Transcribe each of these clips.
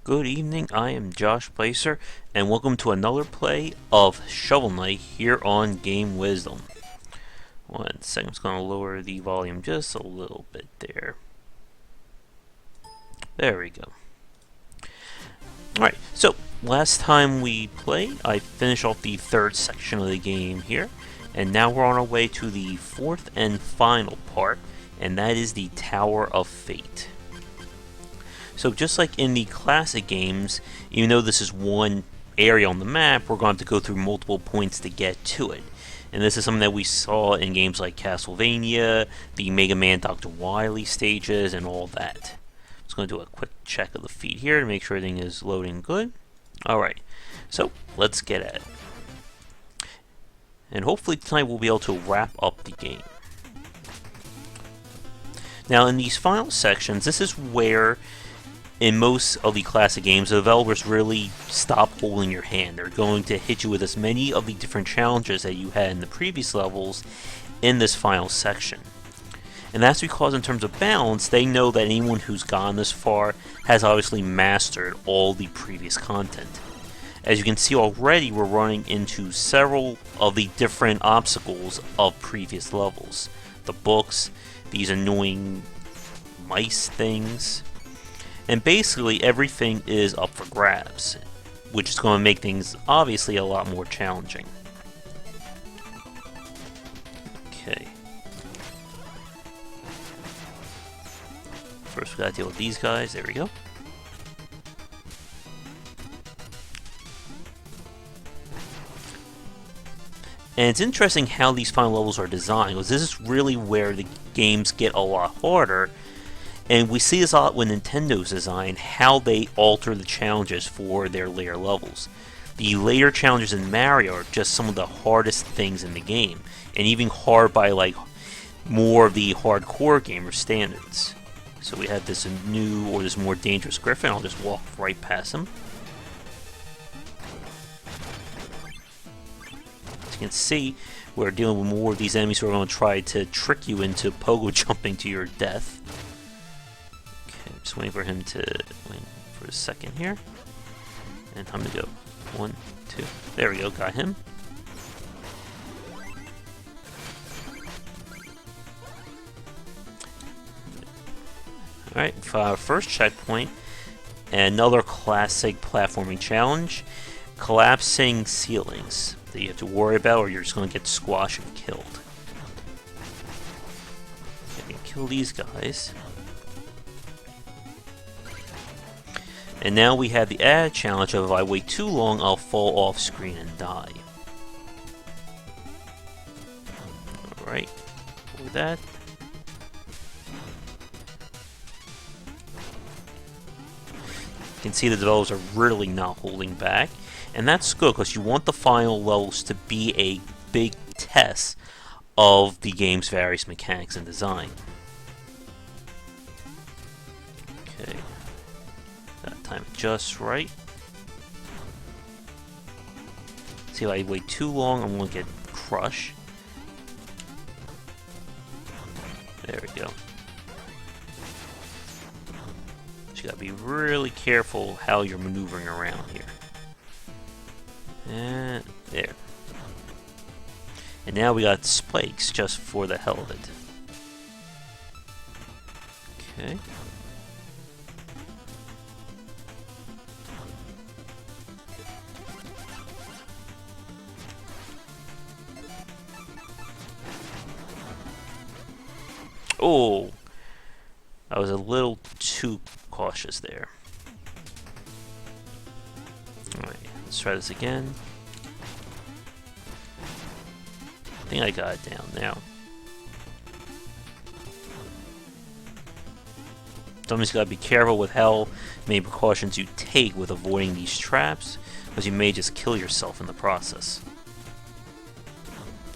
Good evening, I am Josh Placer, and welcome to another play of Shovel Knight here on Game Wisdom. One second, I'm just going to lower the volume just a little bit there. There we go. Alright, so last time we played, I finished off the third section of the game here, and now we're on our way to the fourth and final part, and that is the Tower of Fate. So just like in the classic games, even though this is one area on the map, we're going to have to go through multiple points to get to it. And this is something that we saw in games like Castlevania, the Mega Man Dr. Wily stages, and all that. I'm just going to do a quick check of the feed here to make sure everything is loading good. Alright, so let's get at it. And hopefully tonight we'll be able to wrap up the game. Now in these final sections, this is where in most of the classic games, the developers really stop holding your hand. They're going to hit you with as many of the different challenges that you had in the previous levels in this final section. And that's because in terms of balance, they know that anyone who's gone this far has obviously mastered all the previous content. As you can see already, we're running into several of the different obstacles of previous levels. The books, these annoying mice things, and basically everything is up for grabs, which is going to make things obviously a lot more challenging. Okay. First we gotta deal with these guys, there we go. And it's interesting how these final levels are designed, because this is really where the games get a lot harder. And we see this a lot with Nintendo's design, how they alter the challenges for their later levels. The later challenges in Mario are just some of the hardest things in the game, and even hard by like more of the hardcore gamer standards. So we have this new, or this more dangerous Griffin. I'll just walk right past him. As you can see, we're dealing with more of these enemies who are going to try to trick you into pogo jumping to your death. Just waiting for him to wait for a second here. And time to go. 1, 2. There we go, got him. Alright, for our first checkpoint, another classic platforming challenge, collapsing ceilings that you have to worry about or you're just going to get squashed and killed. Okay, kill these guys. And now we have the added challenge of if I wait too long, I'll fall off screen and die. Alright, for that. You can see the developers are really not holding back. And that's good, because you want the final levels to be a big test of the game's various mechanics and design. Okay. Time it just right. See, if I wait too long, I'm going to get crushed. There we go. But you got to be really careful how you're maneuvering around here. And there. And now we got spikes just for the hell of it. Okay. Oh, I was a little too cautious there. Alright, let's try this again. I think I got it down now. Somebody's got to be careful with how many precautions you take with avoiding these traps, because you may just kill yourself in the process.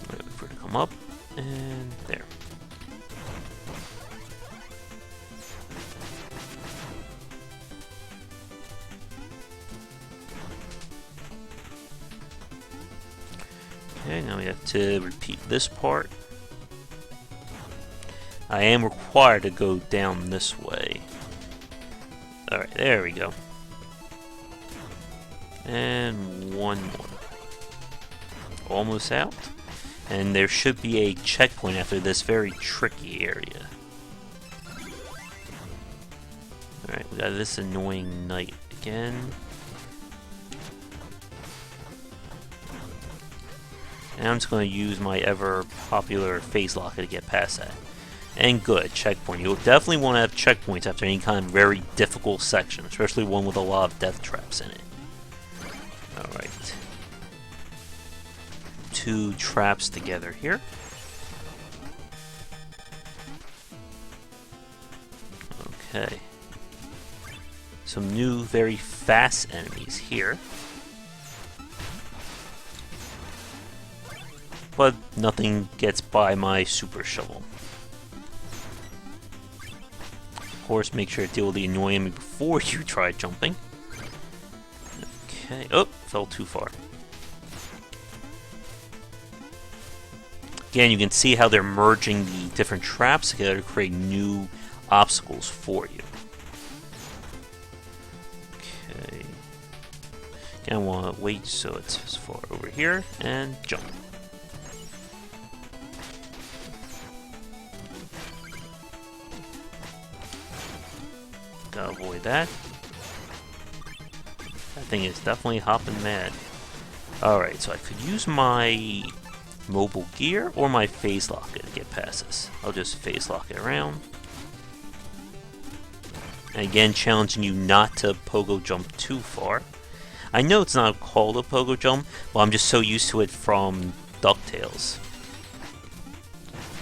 Wait for it to come up, and there. Okay, now we have to repeat this part. I am required to go down this way. Alright, there we go. And one more. Almost out. And there should be a checkpoint after this very tricky area. Alright, we got this annoying knight again. And I'm just going to use my ever popular phase locker to get past that. And good, checkpoint. You'll definitely want to have checkpoints after any kind of very difficult section, especially one with a lot of death traps in it. Alright. 2 traps together here. Okay. Some new, very fast enemies here. But nothing gets by my super shovel. Of course, make sure to deal with the annoying enemy before you try jumping. Okay. Oh, fell too far. Again, you can see how they're merging the different traps together to create new obstacles for you. Okay. Again, I want to wait so it's as far over here and jump. Gotta avoid that. That thing is definitely hopping mad. Alright, so I could use my mobile gear or my phase locker to get past this. I'll just phase lock it around. And again, challenging you not to pogo jump too far. I know it's not called a pogo jump, but I'm just so used to it from DuckTales.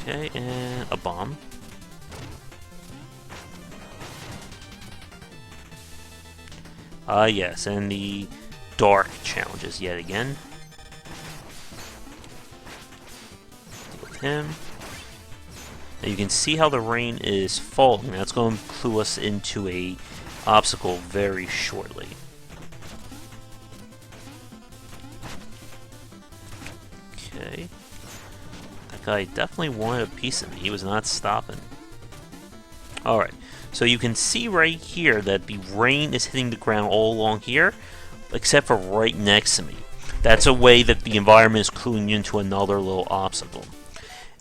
Okay, and a bomb. Yes, and the dark challenges yet again. Deal with him. Now you can see how the rain is falling. That's going to clue us into a obstacle very shortly. Okay. That guy definitely wanted a piece of me. He was not stopping. Alright. So you can see right here that the rain is hitting the ground all along here, except for right next to me. That's a way that the environment is cluing you into another little obstacle.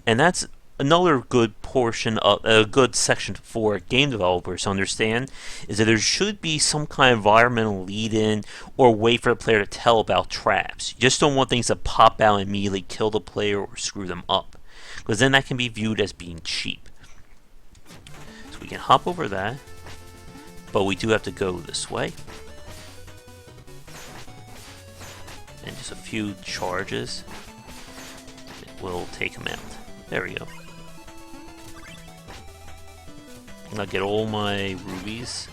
And that's another good portion of a good section for game developers to understand, is that there should be some kind of environmental lead-in or way for the player to tell about traps. You just don't want things to pop out and immediately kill the player or screw them up, because then that can be viewed as being cheap. We can hop over that, but we do have to go this way. And just a few charges will take him out. There we go. I'll get all my rubies.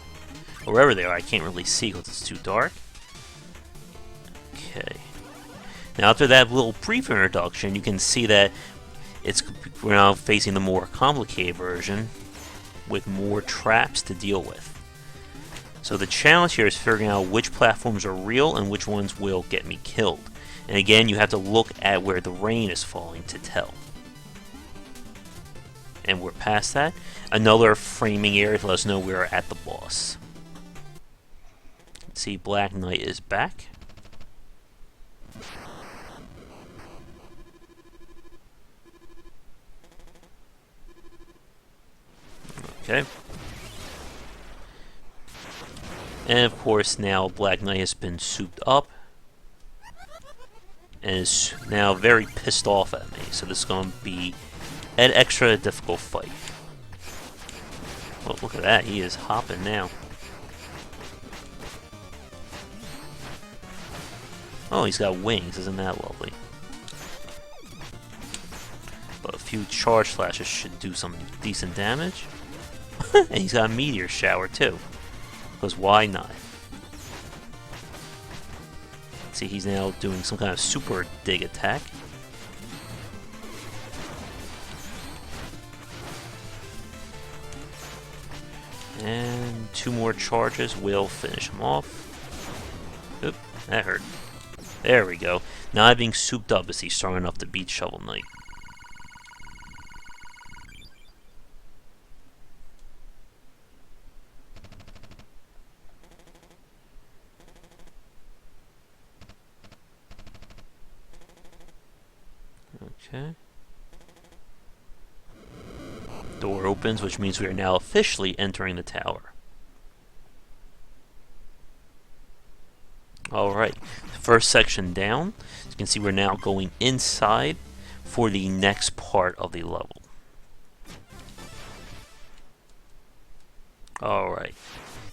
Or wherever they are, I can't really see because it's too dark. Okay. Now after that little brief introduction, you can see that we're now facing the more complicated version, with more traps to deal with. So the challenge here is figuring out which platforms are real and which ones will get me killed. And again, you have to look at where the rain is falling to tell. And we're past that. Another framing area to let us know we're at the boss. See, Black Knight is back. Okay. And of course now Black Knight has been souped up and is now very pissed off at me. So this is going to be an extra difficult fight. Oh, look at that. He is hopping now. Oh, he's got wings. Isn't that lovely? But a few charge flashes should do some decent damage. And he's got a meteor shower too, because why not? See, he's now doing some kind of super dig attack. And 2 more charges will finish him off. Oop, that hurt. There we go. Now I'm being souped up as he's strong enough to beat Shovel Knight. Okay. Door opens, which means we are now officially entering the tower. Alright, first section down. As you can see, we're now going inside for the next part of the level. Alright.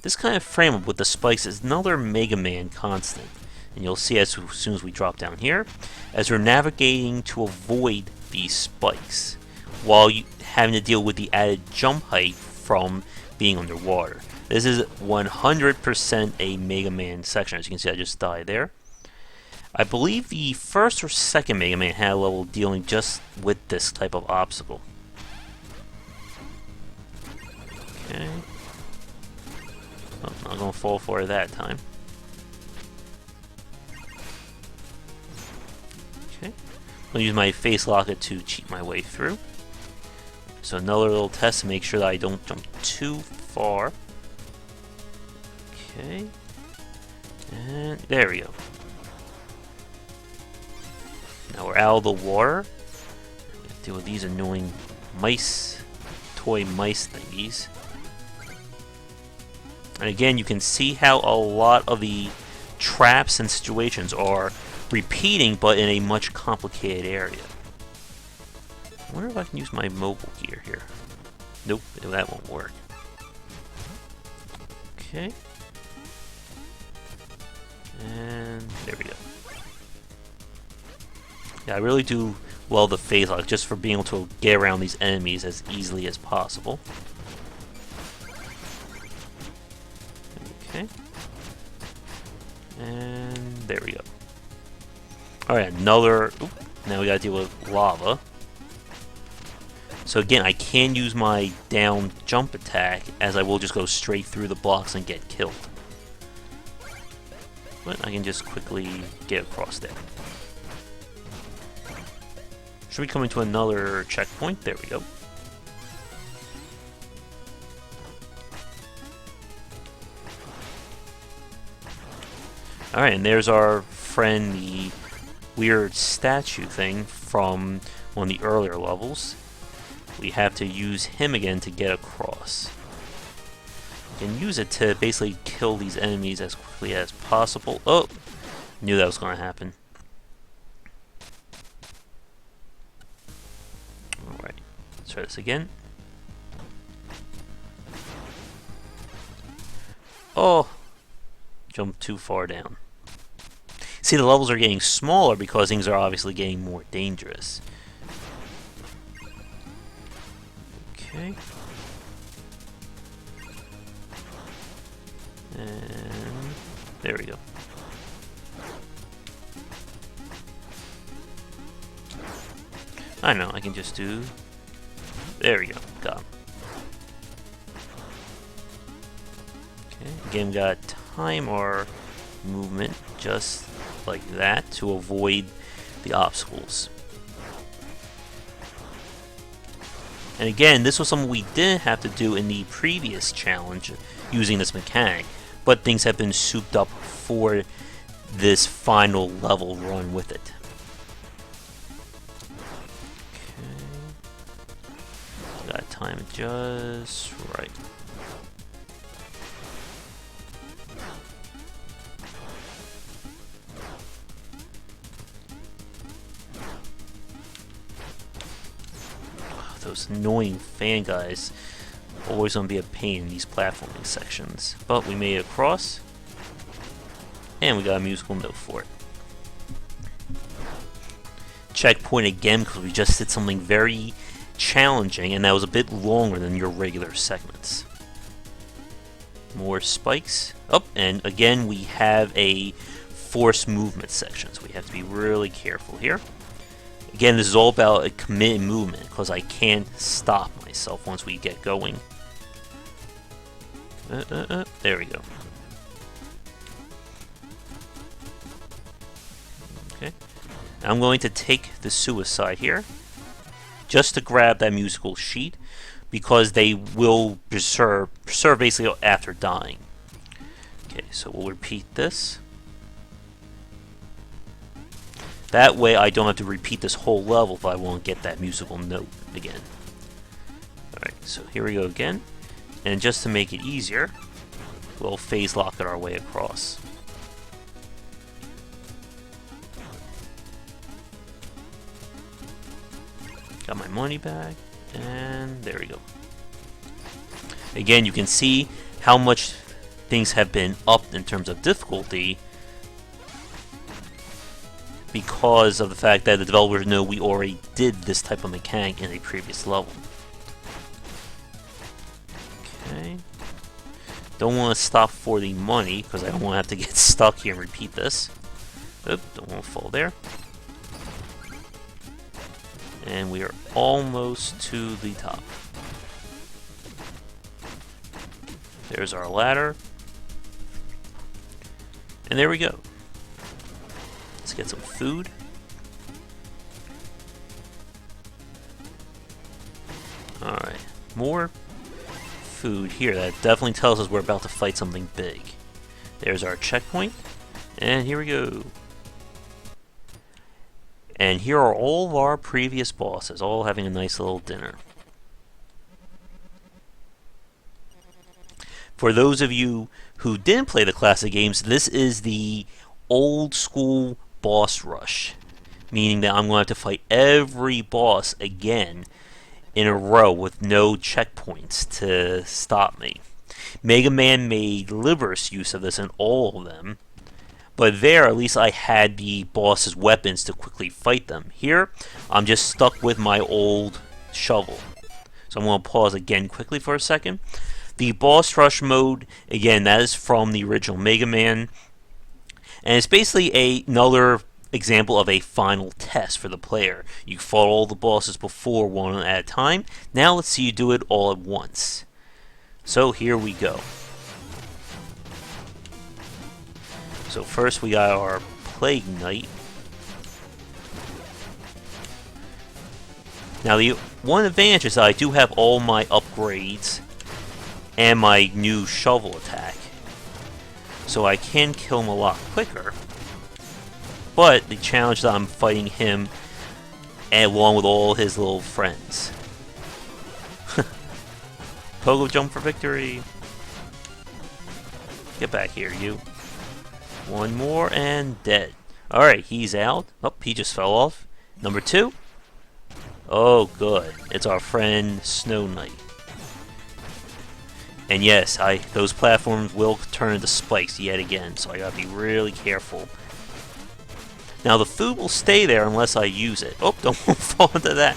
This kind of frame up with the spikes is another Mega Man constant. And you'll see as soon as we drop down here, as we're navigating to avoid these spikes, while having to deal with the added jump height from being underwater. This is 100% a Mega Man section. As you can see, I just died there. I believe the first or second Mega Man had a level dealing just with this type of obstacle. Okay. Oh, not gonna fall for it that time. Okay. I'll use my face locket to cheat my way through. So another little test to make sure that I don't jump too far. Okay. And there we go. Now we're out of the water. Deal with these annoying mice, toy mice thingies. And again, you can see how a lot of the traps and situations are repeating, but in a much complicated area. I wonder if I can use my mobile gear here. Nope, that won't work. Okay. And there we go. Yeah, I really do love the phase lock just for being able to get around these enemies as easily as possible. Okay. And there we go. Alright, another... Oop, now we gotta deal with lava. So again, I can use my down jump attack, as I will just go straight through the blocks and get killed. But I can just quickly get across there. Should we come into another checkpoint? There we go. Alright, and there's our friend, the weird statue thing from one of the earlier levels. We have to use him again to get across. You can use it to basically kill these enemies as quickly as possible. Oh! Knew that was going to happen. Alright, let's try this again. Oh! Jump too far down. See, the levels are getting smaller because things are obviously getting more dangerous. Okay. And there we go. I know, I can just do... There we go, got him. Okay, again, we got time or movement just like that to avoid the obstacles. And again, this was something we didn't have to do in the previous challenge using this mechanic, but things have been souped up for this final level run with it. Okay. Gotta time it just right. Those annoying fan guys always gonna be a pain in these platforming sections. But we made it across, and we got a musical note for it. Checkpoint again because we just did something very challenging, and that was a bit longer than your regular segments. More spikes. Oh, and again we have a forced movement section, so we have to be really careful here. Again, this is all about a committed movement, because I can't stop myself once we get going. There we go. Okay. Now I'm going to take the suicide here, just to grab that musical sheet, because they will preserve basically after dying. Okay, so we'll repeat this. That way I don't have to repeat this whole level if I want to get that musical note again. Alright, so here we go again. And just to make it easier, we'll phase lock it our way across. Got my money back, and there we go. Again, you can see how much things have been upped in terms of difficulty because of the fact that the developers know we already did this type of mechanic in a previous level. Okay. Don't want to stop for the money because I don't want to have to get stuck here and repeat this. Oop, don't want to fall there. And we are almost to the top. There's our ladder. And there we go. Let's get some food. Alright, more food here. That definitely tells us we're about to fight something big. There's our checkpoint. And here we go. And here are all of our previous bosses, all having a nice little dinner. For those of you who didn't play the classic games, this is the old school boss rush. Meaning that I'm going to have to fight every boss again in a row with no checkpoints to stop me. Mega Man made liberous use of this in all of them. But there, at least I had the boss's weapons to quickly fight them. Here, I'm just stuck with my old shovel. So I'm going to pause again quickly for a second. The boss rush mode, again, that is from the original Mega Man. And it's basically another example of a final test for the player. You fought all the bosses before one at a time. Now let's see you do it all at once. So here we go. So first we got our Plague Knight. Now the one advantage is that I do have all my upgrades and my new shovel attack. So I can kill him a lot quicker. But the challenge that I'm fighting him along with all his little friends. Pogo jump for victory. Get back here, you. One more and dead. Alright, he's out. Oh, he just fell off. Number 2. Oh, good. It's our friend Snow Knight. And yes, those platforms will turn into spikes yet again, so I gotta be really careful. Now the food will stay there unless I use it. Oh, don't fall into that.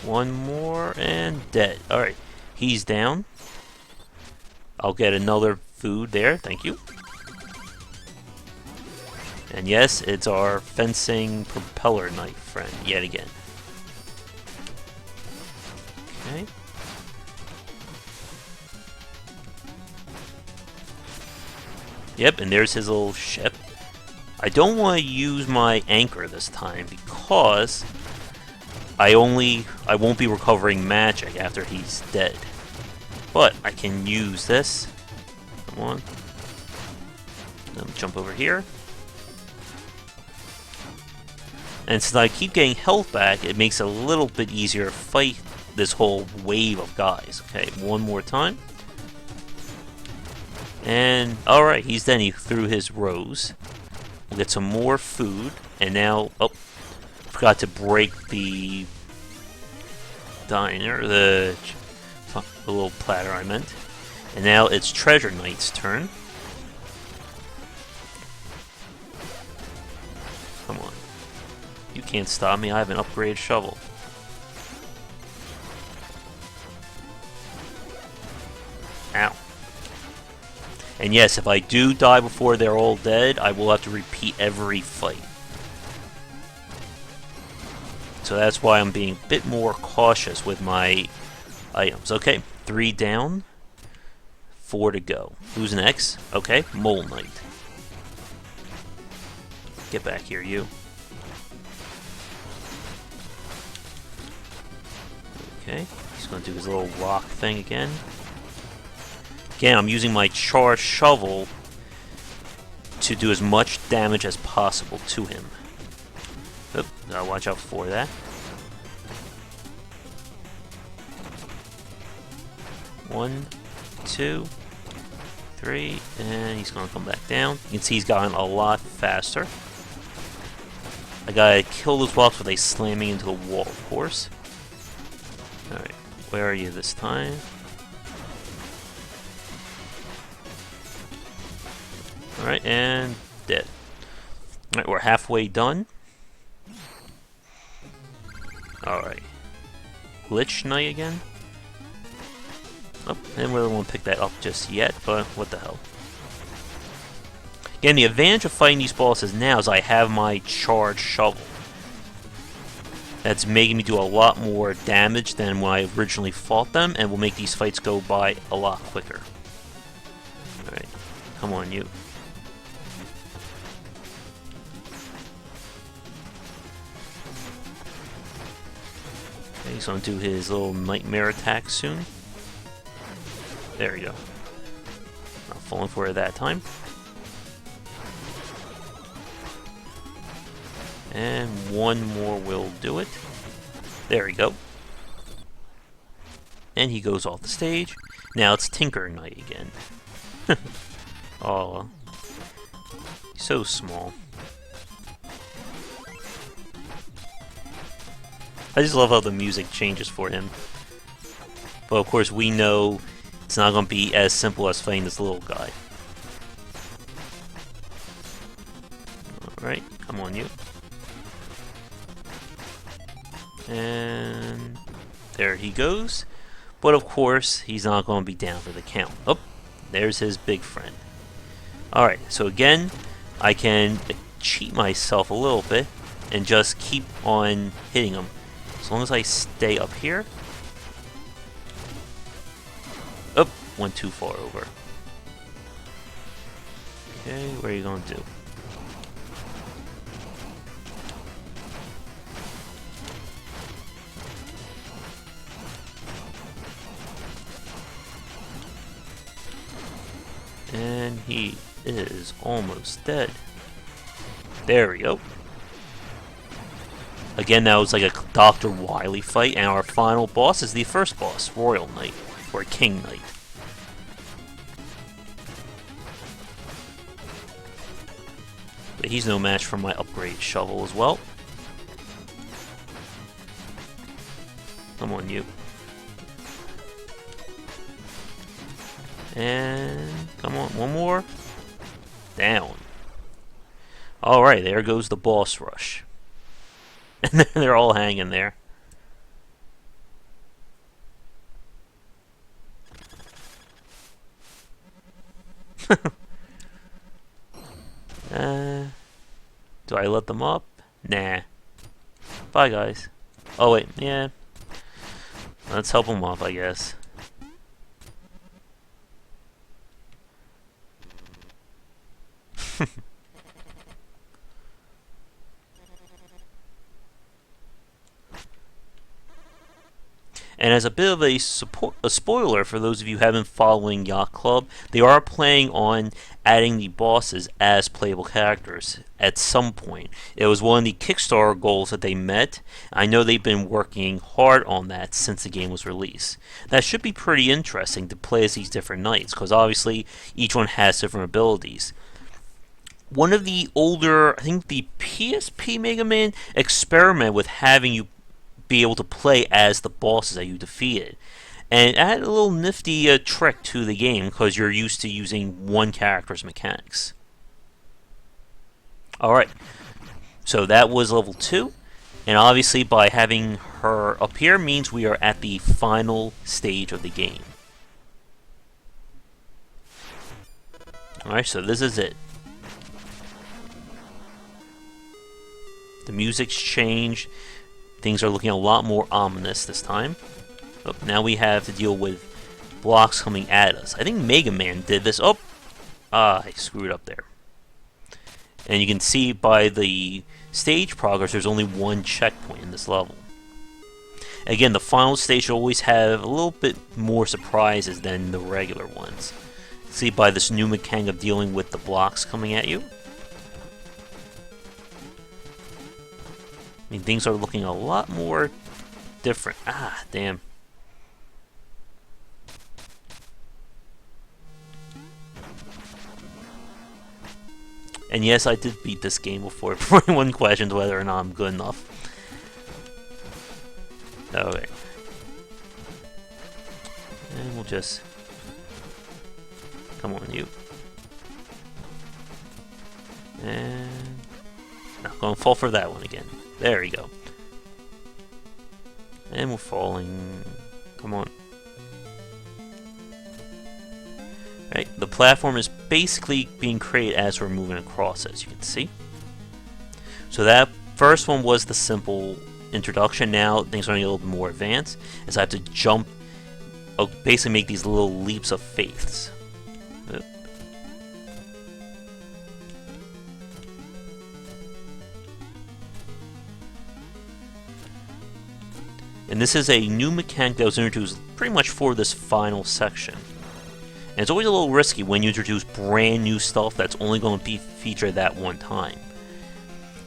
One more and dead. Alright, he's down. I'll get another food there, thank you. And yes, it's our fencing propeller knife friend yet again. Okay. Yep, and there's his little ship. I don't want to use my anchor this time because I won't be recovering magic after he's dead. But I can use this. Come on. Let me jump over here. And since I keep getting health back, it makes it a little bit easier to fight this whole wave of guys. Okay, one more time. And, alright, he's dead. He threw his rose. We'll get some more food. And now, oh, forgot to break the diner, the little platter I meant. And now it's Treasure Knight's turn. Come on. You can't stop me, I have an upgraded shovel. Ow. And yes, if I do die before they're all dead, I will have to repeat every fight. So that's why I'm being a bit more cautious with my items. Okay, 3 down, 4 to go. Who's next? Okay, Mole Knight. Get back here, you. Okay, he's going to do his little rock thing again. Again, I'm using my charged shovel to do as much damage as possible to him. Oop, gotta watch out for that. One, two, three, and he's gonna come back down. You can see he's gotten a lot faster. I gotta kill those blocks without slamming into the wall, of course. Alright, where are you this time? Alright, and dead. Alright, we're halfway done. Alright. Lich Knight again? Oh, I didn't really want to pick that up just yet, but what the hell. Again, the advantage of fighting these bosses now is I have my charged shovel. That's making me do a lot more damage than when I originally fought them, and will make these fights go by a lot quicker. Alright, come on, you. Okay, he's gonna do his little nightmare attack soon. There we go. Not falling for it that time. And one more will do it. There we go. And he goes off the stage. Now it's Tinker Knight again. Oh, so small. I just love how the music changes for him. But of course we know it's not going to be as simple as fighting this little guy. Alright, come on you. And there he goes. But of course, he's not going to be down for the count. Oh, there's his big friend. Alright, so again, I can cheat myself a little bit and just keep on hitting him. As long as I stay up here. Oh, went too far over. Okay, what are you going to do? And he is almost dead. There we go. Again, that was like a Dr. Wily fight, and our final boss is the first boss, Royal Knight, or King Knight. But he's no match for my upgrade shovel as well. Come on, you. And come on, one more. Down. Alright, there goes the boss rush. And they're all hanging there. Do I let them up? Nah. Bye, guys. Oh, wait, yeah. Let's help them up, I guess. And as a bit of a spoiler for those of you who have been following Yacht Club, they are planning on adding the bosses as playable characters at some point. It was one of the Kickstarter goals that they met. I know they've been working hard on that since the game was released. That should be pretty interesting to play as these different knights, because obviously each one has different abilities. One of the older, I think the PSP Mega Man experiment with having you be able to play as the bosses that you defeated. And it had a little nifty trick to the game, because you're used to using one character's mechanics. Alright, so that was level 2. And obviously by having her up here means we are at the final stage of the game. Alright, so this is it. The music's changed. Things are looking a lot more ominous this time. Oh, now we have to deal with blocks coming at us. I think Mega Man did this. Oh! I screwed up there. And you can see by the stage progress, there's only one checkpoint in this level. Again, the final stage will always have a little bit more surprises than the regular ones. See, by this new mechanic of dealing with the blocks coming at you. I mean, things are looking a lot more different. Ah, damn. And yes, I did beat this game before, before anyone questions whether or not I'm good enough. Okay. And we'll just... Come on, you. And... Not gonna fall for that one again. There we go. And we're falling... Come on. Right, the platform is basically being created as we're moving across, as you can see. So that first one was the simple introduction. Now things are getting a little bit more advanced, as I have to jump, basically make these little leaps of faiths. And this is a new mechanic that was introduced pretty much for this final section. And it's always a little risky when you introduce brand new stuff that's only going to be featured that one time.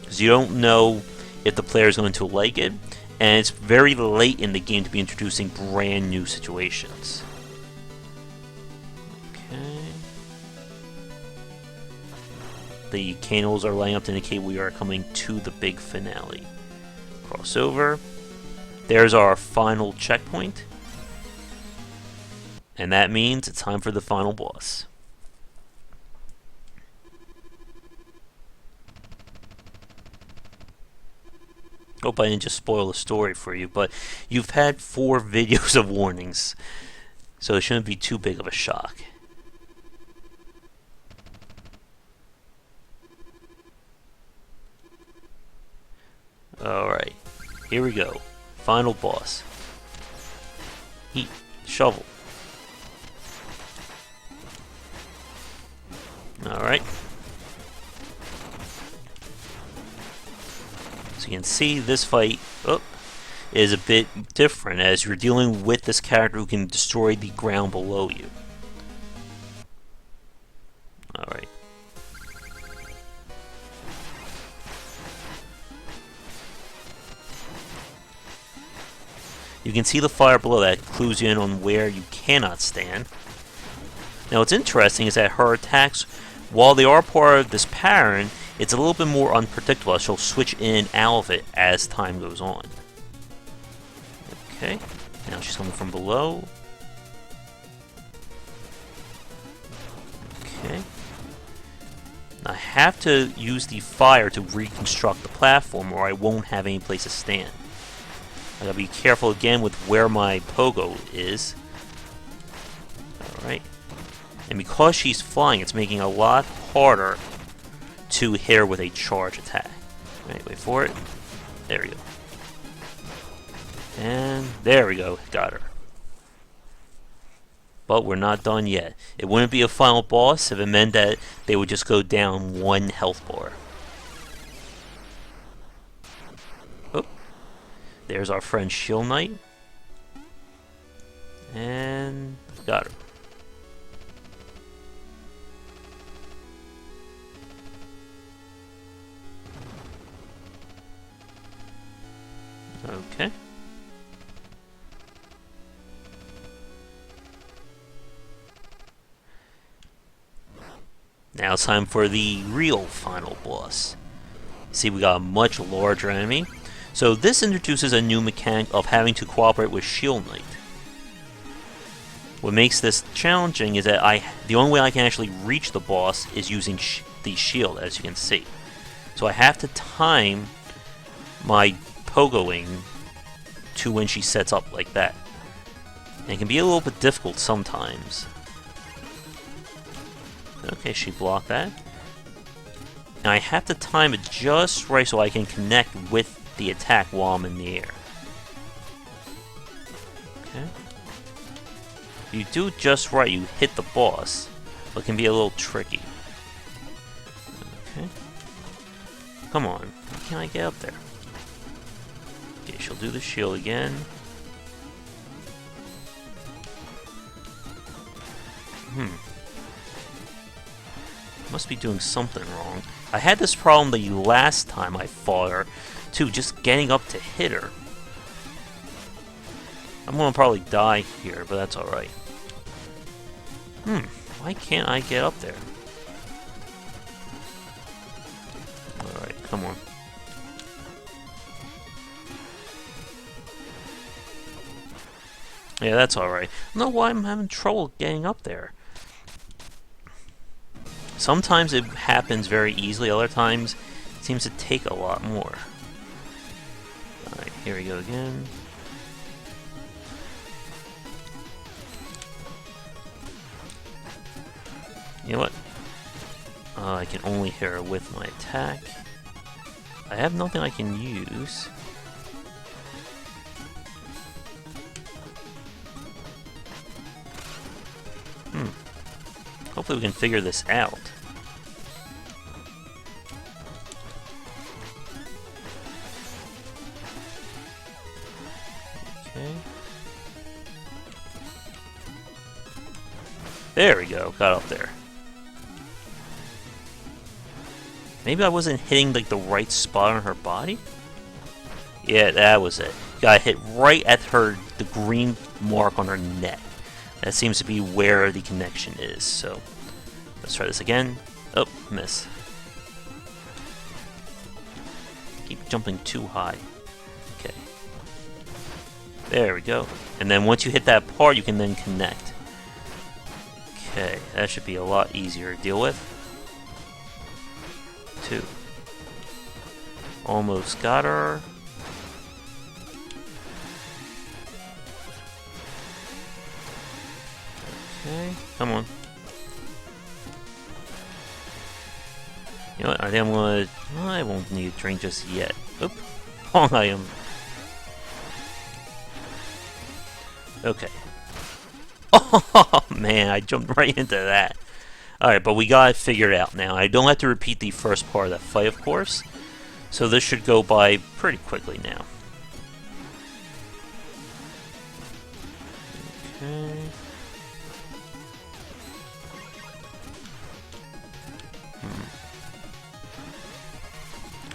Because you don't know if the player is going to like it, and it's very late in the game to be introducing brand new situations. Okay. The candles are lighting up to indicate we are coming to the big finale. Crossover. There's our final checkpoint. And that means it's time for the final boss. Hope I didn't just spoil the story for you, but you've had 4 videos of warnings, so it shouldn't be too big of a shock. Alright, here we go. Final boss. Heat. Shovel. Alright. So you can see this fight is a bit different, as you're dealing with this character who can destroy the ground below you. Alright. You can see the fire below that clues you in on where you cannot stand. Now what's interesting is that her attacks, while they are part of this pattern, it's a little bit more unpredictable, as she'll switch in and out of it as time goes on. Okay, now she's coming from below. Okay. Now I have to use the fire to reconstruct the platform, or I won't have any place to stand. I gotta be careful again with where my pogo is. Alright. And because she's flying, it's making it a lot harder to hit her with a charge attack. Alright, wait for it. There we go. And there we go, got her. But we're not done yet. It wouldn't be a final boss if it meant that they would just go down 1 health bar. Oh. There's our friend Shield Knight. And got her. Okay. Now it's time for the real final boss. See, we got a much larger enemy. So this introduces a new mechanic of having to cooperate with Shield Knight. What makes this challenging is that the only way I can actually reach the boss is using the shield, as you can see. So I have to time my pogoing to when she sets up like that. And it can be a little bit difficult sometimes. Okay, she blocked that. Now I have to time it just right so I can connect with the attack while I'm in the air. Okay. If you do it just right, you hit the boss, but it can be a little tricky. Okay. Come on, how can I get up there? Okay, she'll do the shield again. Must be doing something wrong. I had this problem the last time I fought her, too, just getting up to hit her. I'm gonna probably die here, but that's alright. Why can't I get up there? Alright, come on. Yeah, that's alright. I don't know why I'm having trouble getting up there. Sometimes it happens very easily, other times it seems to take a lot more. Alright, here we go again. You know what? I can only hit her with my attack. I have nothing I can use. Hopefully we can figure this out. Okay. There we go, got up there. Maybe I wasn't hitting like the right spot on her body? Yeah, that was it. Got hit right at the green mark on her neck. That seems to be where the connection is, so let's try this again. Oh, miss. Keep jumping too high. Okay. There we go. And then once you hit that part, you can then connect. Okay, that should be a lot easier to deal with. 2. Almost got her. Okay, come on. You know what, I think I'm gonna... I won't need a drink just yet. Oop. Oh, I am... Okay. Oh, man, I jumped right into that. Alright, but we got it figured out now. I don't have to repeat the first part of that fight, of course. So this should go by pretty quickly now. Okay...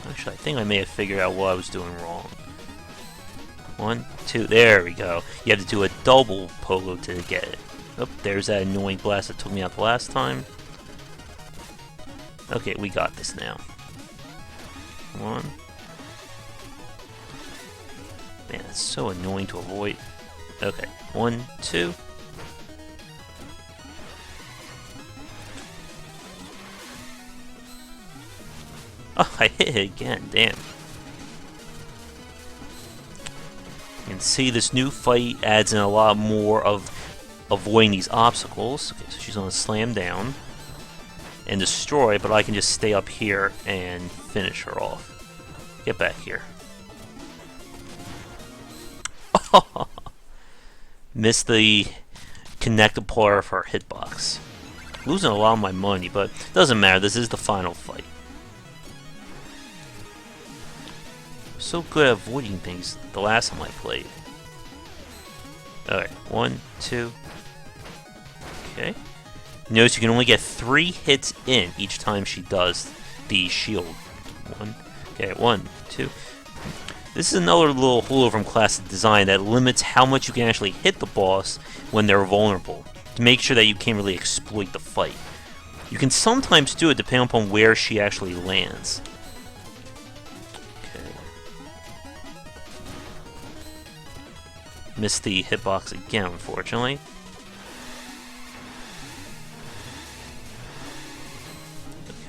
Actually, I think I may have figured out what I was doing wrong. 1, 2, there we go. You have to do a double pogo to get it. Oh, there's that annoying blast that took me out the last time. Okay, we got this now. Come on. Man, it's so annoying to avoid. Okay, 1, 2. Oh, I hit it again, damn. You can see this new fight adds in a lot more of avoiding these obstacles. Okay, so she's gonna slam down and destroy, but I can just stay up here and finish her off. Get back here. Missed the connected part of her hitbox. Losing a lot of my money, but doesn't matter, this is the final fight. So good at avoiding things the last time I played. Alright, 1, 2. Okay. Notice you can only get 3 hits in each time she does the shield. 1. Okay, 1, 2. This is another little hole from classic design that limits how much you can actually hit the boss when they're vulnerable, to make sure that you can't really exploit the fight. You can sometimes do it depending upon where she actually lands. Missed the hitbox again, unfortunately.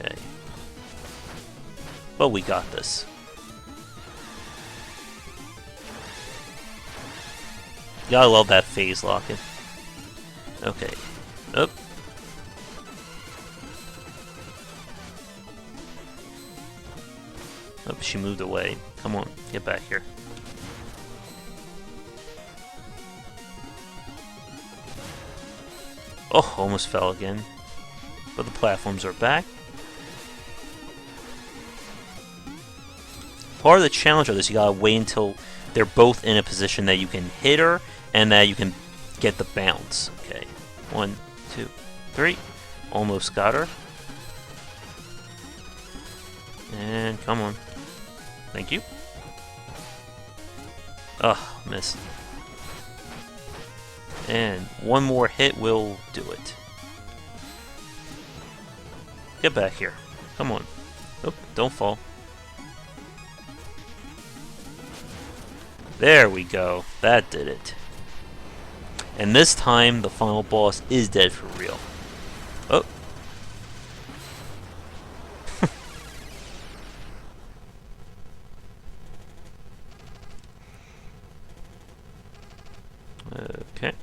Okay. But we got this. Gotta love that phase locking. Okay. Up. Oh, she moved away. Come on, get back here. Oh, almost fell again. But the platforms are back. Part of the challenge of this, you gotta wait until they're both in a position that you can hit her and that you can get the bounce. Okay. 1, 2, 3. Almost got her. And come on. Thank you. Ugh, missed. And one more hit will do it. Get back here. Come on. Oop, don't fall. There we go. That did it. And this time, the final boss is dead for real. Oh. Okay.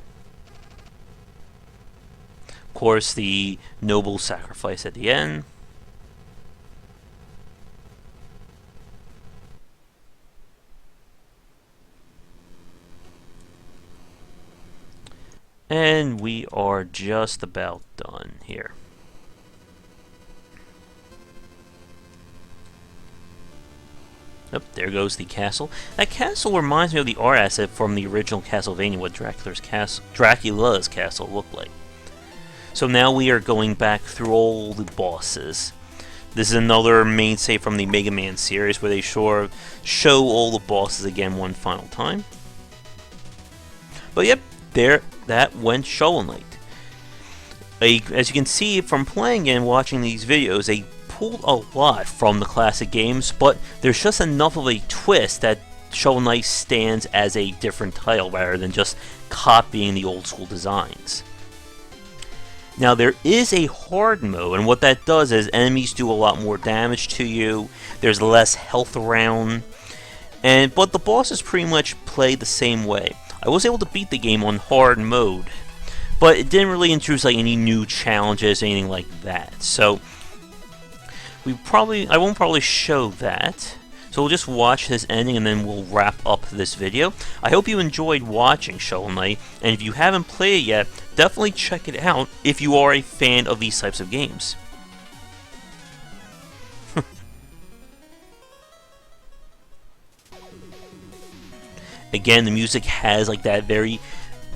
Of course, the noble sacrifice at the end. And we are just about done here. Oh, there goes the castle. That castle reminds me of the art asset from the original Castlevania, what Dracula's castle looked like. So now we are going back through all the bosses. This is another mainstay from the Mega Man series where they show all the bosses again one final time. But yep, that went Shovel Knight. As you can see from playing and watching these videos, they pulled a lot from the classic games, but there's just enough of a twist that Shovel Knight stands as a different title rather than just copying the old school designs. Now there is a hard mode, and what that does is enemies do a lot more damage to you, there's less health around, but the bosses pretty much play the same way. I was able to beat the game on hard mode, but it didn't really introduce like any new challenges, anything like that. So I won't probably show that. So we'll just watch this ending and then we'll wrap up this video. I hope you enjoyed watching Shovel Knight, and if you haven't played it yet, definitely check it out if you are a fan of these types of games. Again, the music has like that the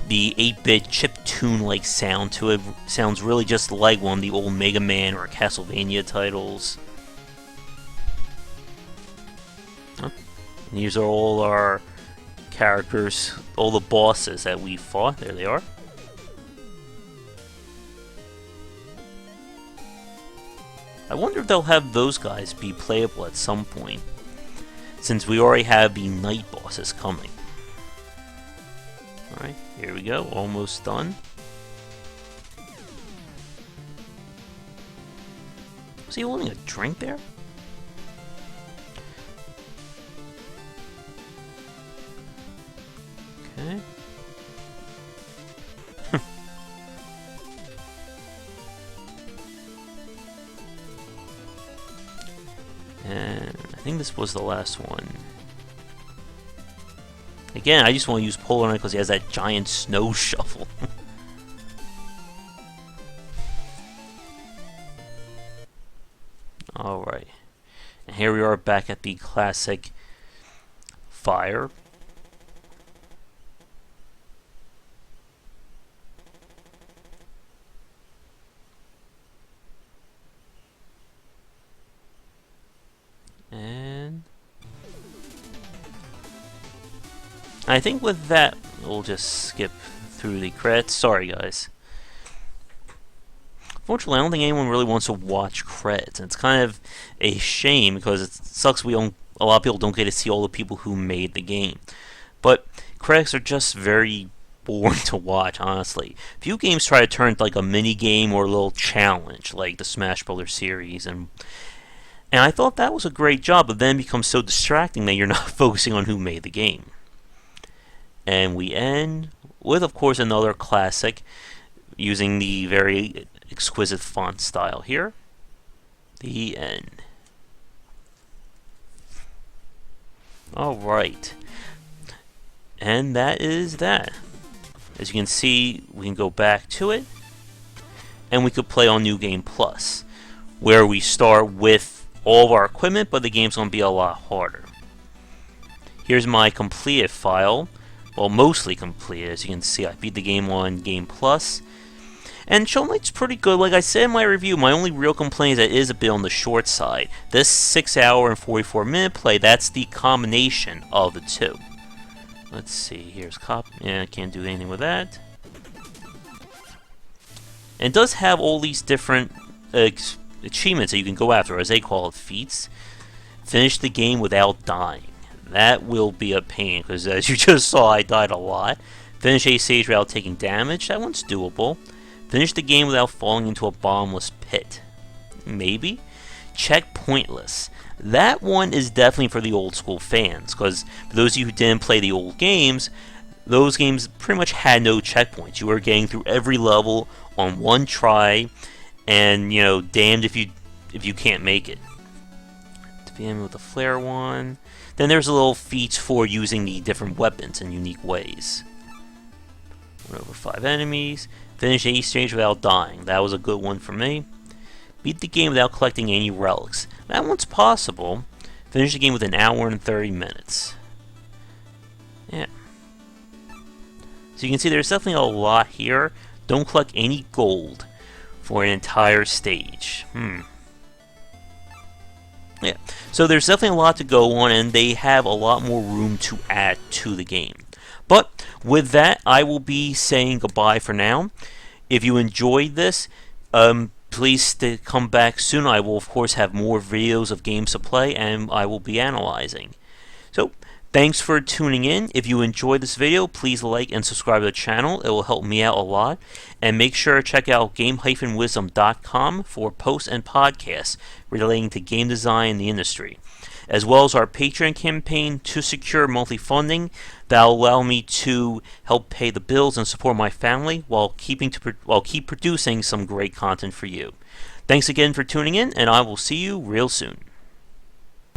8-bit chiptune-like sound to it. Sounds really just like one of the old Mega Man or Castlevania titles. And these are all our characters, all the bosses that we fought. There they are. I wonder if they'll have those guys be playable at some point, since we already have the night bosses coming. Alright, here we go, almost done. Was he holding a drink there? Okay. And I think this was the last one. Again, I just want to use Polar Knight because he has that giant snow shovel. Alright. And here we are back at the classic fire. And I think with that, we'll just skip through the credits. Sorry, guys. Fortunately, I don't think anyone really wants to watch credits, and it's kind of a shame because it sucks a lot of people don't get to see all the people who made the game. But credits are just very boring to watch, honestly. Few games try to turn it like a mini game or a little challenge, like the Smash Brothers series, and I thought that was a great job, but then it becomes so distracting that you're not focusing on who made the game. And we end with, of course, another classic, using the very exquisite font style here. The end. Alright. And that is that. As you can see, we can go back to it, and we could play on New Game Plus, where we start with all of our equipment, but the game's going to be a lot harder. Here's my completed file. Well, mostly completed. As you can see, I beat the game on Game Plus. And Shovel Knight's pretty good. Like I said in my review, my only real complaint is that it is a bit on the short side. This 6 hour and 44 minute play, that's the combination of the two. Let's see, here's yeah, I can't do anything with that. And it does have all these different achievements that you can go after, as they call it, feats. Finish the game without dying. That will be a pain, because as you just saw, I died a lot. Finish a stage without taking damage. That one's doable. Finish the game without falling into a bottomless pit. Maybe. Check Pointless. That one is definitely for the old school fans, because for those of you who didn't play the old games, those games pretty much had no checkpoints. You were getting through every level on one try, and you know, damned if you can't make it. Defeat him with the flare one. Then there's a little feats for using the different weapons in unique ways. 1 over 5 enemies. Finish a stage without dying. That was a good one for me. Beat the game without collecting any relics. That one's possible. Finish the game with 1 hour and 30 minutes. Yeah. So you can see there's definitely a lot here. Don't collect any gold for an entire stage. Yeah. So there's definitely a lot to go on, and they have a lot more room to add to the game. But with that, I will be saying goodbye for now. If you enjoyed this, please come back soon. I will, of course, have more videos of games to play, and I will be analyzing. So, thanks for tuning in. If you enjoyed this video, please like and subscribe to the channel. It will help me out a lot. And make sure to check out game-wisdom.com for posts and podcasts relating to game design in the industry, as well as our Patreon campaign to secure monthly funding that will allow me to help pay the bills and support my family while keep producing some great content for you. Thanks again for tuning in, and I will see you real soon.